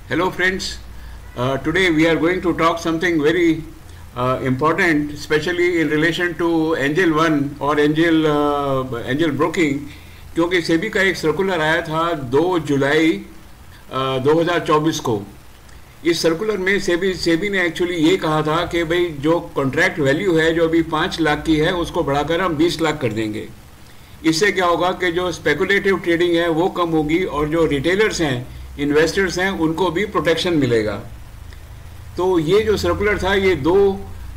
Hello friends, today we are going to talk something very important, especially in relation to Angel One और Angel Broking, क्योंकि सेबी का एक circular आया था 2 जुलाई 2024 को। इस सर्कुलर में सेबी ने एक्चुअली ये कहा था कि भाई जो कॉन्ट्रैक्ट वैल्यू है जो अभी 5 लाख की है उसको बढ़ाकर हम 20 लाख कर देंगे। इससे क्या होगा कि जो स्पेकुलेटिव ट्रेडिंग है वो कम होगी और जो रिटेलर्स हैं, इन्वेस्टर्स हैं, उनको भी प्रोटेक्शन मिलेगा। तो ये जो सर्कुलर था ये 2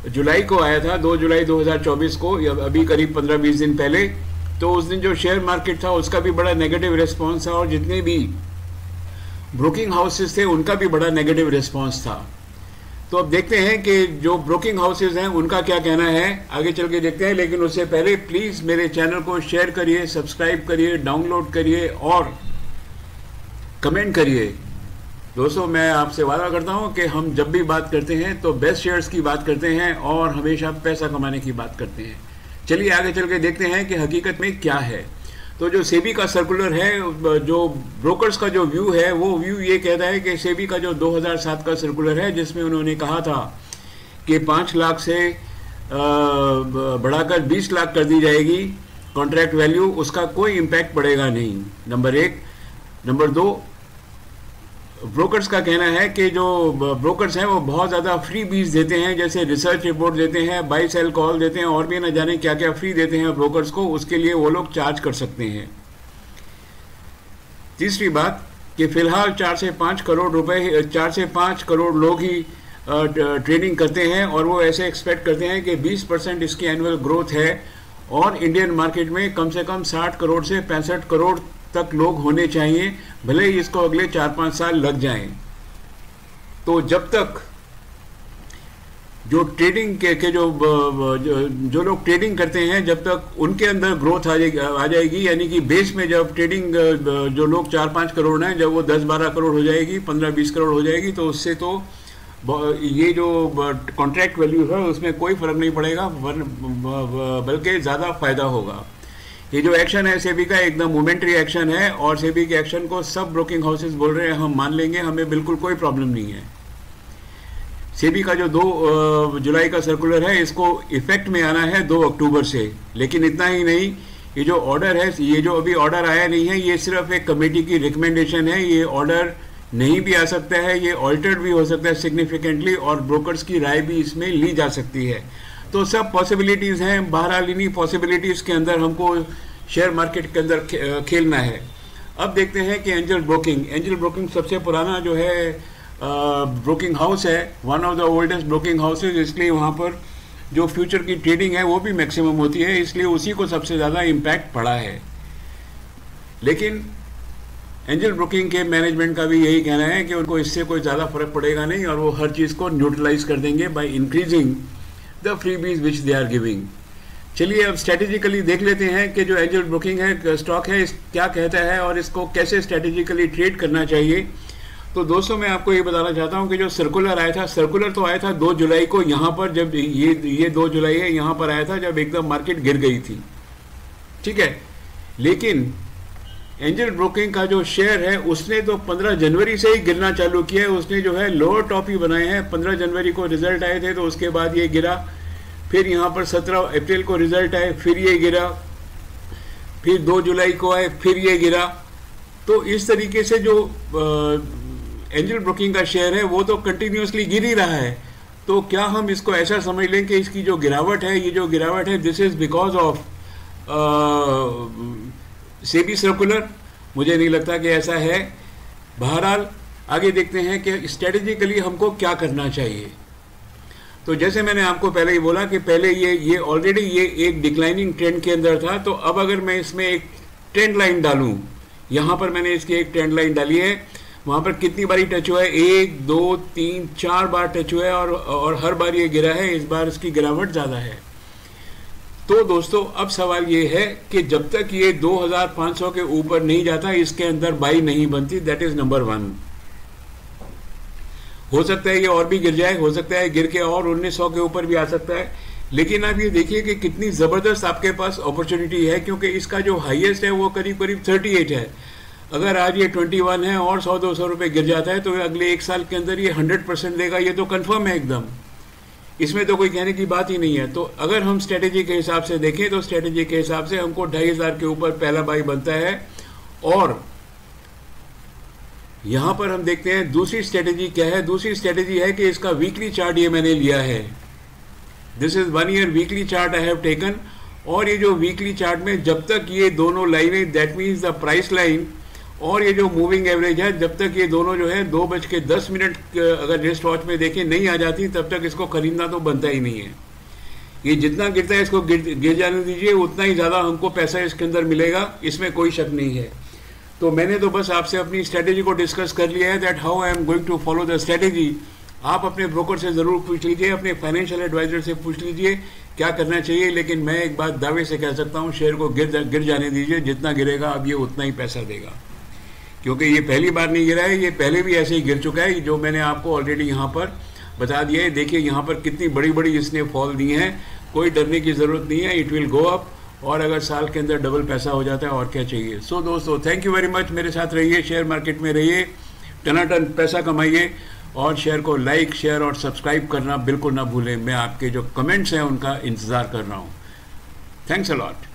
जुलाई को आया था, 2 जुलाई 2024 को, अभी करीब 15-20 दिन पहले। तो उस दिन जो शेयर मार्केट था उसका भी बड़ा नेगेटिव रिस्पॉन्स था और जितने भी ब्रोकिंग हाउसेस थे उनका भी बड़ा नेगेटिव रिस्पॉन्स था। तो अब देखते हैं कि जो ब्रोकिंग हाउसेस हैं उनका क्या कहना है, आगे चल के देखते हैं। लेकिन उससे पहले प्लीज़ मेरे चैनल को शेयर करिए, सब्सक्राइब करिए, डाउनलोड करिए और कमेंट करिए। दोस्तों, मैं आपसे वादा करता हूं कि हम जब भी बात करते हैं तो बेस्ट शेयर्स की बात करते हैं और हमेशा पैसा कमाने की बात करते हैं। चलिए आगे चल के देखते हैं कि हकीकत में क्या है। तो जो सेबी का सर्कुलर है, जो ब्रोकर्स का जो व्यू है वो व्यू ये कहता है कि सेबी का जो 2007 का सर्कुलर है जिसमें उन्होंने कहा था कि 5 लाख से बढ़ाकर 20 लाख कर दी जाएगी कॉन्ट्रैक्ट वैल्यू, उसका कोई इम्पैक्ट पड़ेगा नहीं, नंबर 1। नंबर 2, ब्रोकर्स का कहना है कि जो ब्रोकर्स हैं वो बहुत ज़्यादा फ्री बीज देते हैं, जैसे रिसर्च रिपोर्ट देते हैं, बाई सेल कॉल देते हैं और भी न जाने क्या क्या फ्री देते हैं ब्रोकर्स को, उसके लिए वो लोग चार्ज कर सकते हैं। तीसरी बात कि फ़िलहाल 4 से 5 करोड़ रुपए, 4 से 5 करोड़ लोग ही ट्रेडिंग करते हैं और वो ऐसे एक्सपेक्ट करते हैं कि 20% इसकी एनुअल ग्रोथ है और इंडियन मार्केट में कम से कम 60 करोड़ से 65 करोड़ तक लोग होने चाहिए, भले ही इसको अगले 4-5 साल लग जाएं। तो जब तक जो ट्रेडिंग के जो लोग ट्रेडिंग करते हैं, जब तक उनके अंदर ग्रोथ आ जाएगी, यानी कि बेस में जब ट्रेडिंग जो लोग 4-5 करोड़ हैं, जब वो 10-12 करोड़ हो जाएगी, 15-20 करोड़ हो जाएगी, तो उससे तो ये जो कॉन्ट्रैक्ट वैल्यू है उसमें कोई फर्क नहीं पड़ेगा, बल्कि ज़्यादा फायदा होगा। ये जो एक्शन है सेबी का एकदम मोमेंटरी एक्शन है और सेबी के एक्शन को सब ब्रोकिंग हाउसेस बोल रहे हैं हम मान लेंगे, हमें बिल्कुल कोई प्रॉब्लम नहीं है। सेबी का जो 2 जुलाई का सर्कुलर है इसको इफेक्ट में आना है 2 अक्टूबर से। लेकिन इतना ही नहीं, ये जो ऑर्डर है, ये जो अभी ऑर्डर आया नहीं है, ये सिर्फ एक कमेटी की रिकमेंडेशन है। ये ऑर्डर नहीं भी आ सकता है, ये ऑल्टर्ड भी हो सकता है सिग्निफिकेंटली और ब्रोकर्स की राय भी इसमें ली जा सकती है। तो सब पॉसिबिलिटीज़ हैं। बहरहाल इन्हीं पॉसिबिलिटीज़ के अंदर हमको शेयर मार्केट के अंदर खेलना है। अब देखते हैं कि एंजल ब्रोकिंग सबसे पुराना जो है ब्रोकिंग हाउस है, one of the oldest broking houses, इसलिए वहाँ पर जो फ्यूचर की ट्रेडिंग है वो भी मैक्सिमम होती है, इसलिए उसी को सबसे ज़्यादा इम्पैक्ट पड़ा है। लेकिन एंजल ब्रोकिंग के मैनेजमेंट का भी यही कहना है कि उनको इससे कोई ज़्यादा फर्क पड़ेगा नहीं और वो हर चीज़ को न्यूट्रलाइज कर देंगे by increasing the freebies which they are giving. चलिए अब स्ट्रेटेजिकली देख लेते हैं कि जो एंजल ब्रोकिंग है स्टॉक है क्या कहता है और इसको कैसे स्ट्रेटेजिकली ट्रेड करना चाहिए। तो दोस्तों, मैं आपको ये बताना चाहता हूँ कि जो सर्कुलर आया था, सर्कुलर तो आया था 2 जुलाई को, यहाँ पर जब ये 2 जुलाई है, यहाँ पर आया था जब एकदम मार्केट गिर गई थी, ठीक है। लेकिन एंजल ब्रोकिंग का जो शेयर है उसने तो 15 जनवरी से ही गिरना चालू किया है। उसने जो है लोअर टॉप ही बनाए हैं। 15 जनवरी को रिजल्ट आए थे तो उसके बाद ये गिरा, फिर यहाँ पर 17 अप्रैल को रिजल्ट आए, फिर ये गिरा, फिर 2 जुलाई को आए, फिर ये गिरा। तो इस तरीके से जो एंजल ब्रोकिंग का शेयर है वो तो कंटिन्यूसली गिर ही रहा है। तो क्या हम इसको ऐसा समझ लें कि इसकी जो गिरावट है, ये जो गिरावट है this is because of SEBI circular? मुझे नहीं लगता कि ऐसा है। बहरहाल आगे देखते हैं कि स्ट्रेटेजिकली हमको क्या करना चाहिए। तो जैसे मैंने आपको पहले ही बोला कि पहले ये ऑलरेडी ये एक डिक्लाइनिंग ट्रेंड के अंदर था, तो अब अगर मैं इसमें एक ट्रेंड लाइन डालूं, यहाँ पर मैंने इसकी एक ट्रेंड लाइन डाली है, वहाँ पर कितनी बारी टच हुआ है, 1 2 3 4 बार टच हुआ है और हर बार ये गिरा है। इस बार इसकी गिरावट ज़्यादा है। तो दोस्तों, अब सवाल ये है कि जब तक ये 2500 के ऊपर नहीं जाता इसके अंदर बाई नहीं बनती। That is number 1। हो सकता है ये और भी गिर जाए, हो सकता है गिर के और 1900 के ऊपर भी आ सकता है, लेकिन आप ये देखिए कि कितनी ज़बरदस्त आपके पास अपॉर्चुनिटी है, क्योंकि इसका जो हाईएस्ट है वो करीब करीब 38 है। अगर आज ये 21 है और 100-200 रुपये गिर जाता है तो अगले 1 साल के अंदर ये 100% देगा, ये तो कंफर्म है एकदम, इसमें तो कोई कहने की बात ही नहीं है। तो अगर हम स्ट्रेटेजी के हिसाब से देखें तो स्ट्रेटेजी के हिसाब से हमको 2500 के ऊपर पहला बाई बनता है। और यहाँ पर हम देखते हैं दूसरी स्ट्रेटेजी क्या है। दूसरी स्ट्रेटेजी है कि इसका वीकली चार्ट ये मैंने लिया है, this is 1 year weekly chart I have taken. और ये जो वीकली चार्ट में जब तक ये दोनों लाइनें, that means the price line और ये जो मूविंग एवरेज है, जब तक ये दोनों जो है 2:10 अगर रिस्ट वॉच में देखें नहीं आ जाती, तब तक इसको खरीदना तो बनता ही नहीं है। ये जितना गिरता है इसको गिर जाने दीजिए, उतना ही ज़्यादा हमको पैसा इसके अंदर मिलेगा, इसमें कोई शक नहीं है। तो मैंने तो बस आपसे अपनी स्ट्रेटेजी को डिस्कस कर लिया है, that how I am going to follow the strategy. आप अपने ब्रोकर से ज़रूर पूछ लीजिए, अपने फाइनेंशियल एडवाइजर से पूछ लीजिए क्या करना चाहिए। लेकिन मैं एक बात दावे से कह सकता हूँ, शेयर को गिर जाने दीजिए, जितना गिरेगा अब ये उतना ही पैसा देगा, क्योंकि ये पहली बार नहीं गिरा है, ये पहले भी ऐसे ही गिर चुका है, जो मैंने आपको ऑलरेडी यहाँ पर बता दिया है। देखिए यहाँ पर कितनी बड़ी बड़ी इसने फॉल दी हैं, कोई डरने की ज़रूरत नहीं है, इट विल गो अप। और अगर साल के अंदर डबल पैसा हो जाता है और क्या चाहिए। सो दोस्तों, थैंक यू वेरी मच, मेरे साथ रहिए, शेयर मार्केट में रहिए, टनाटन पैसा कमाइए और शेयर को लाइक, शेयर और सब्सक्राइब करना बिल्कुल ना भूलें। मैं आपके जो कमेंट्स हैं उनका इंतज़ार कर रहा हूँ। Thanks a lot.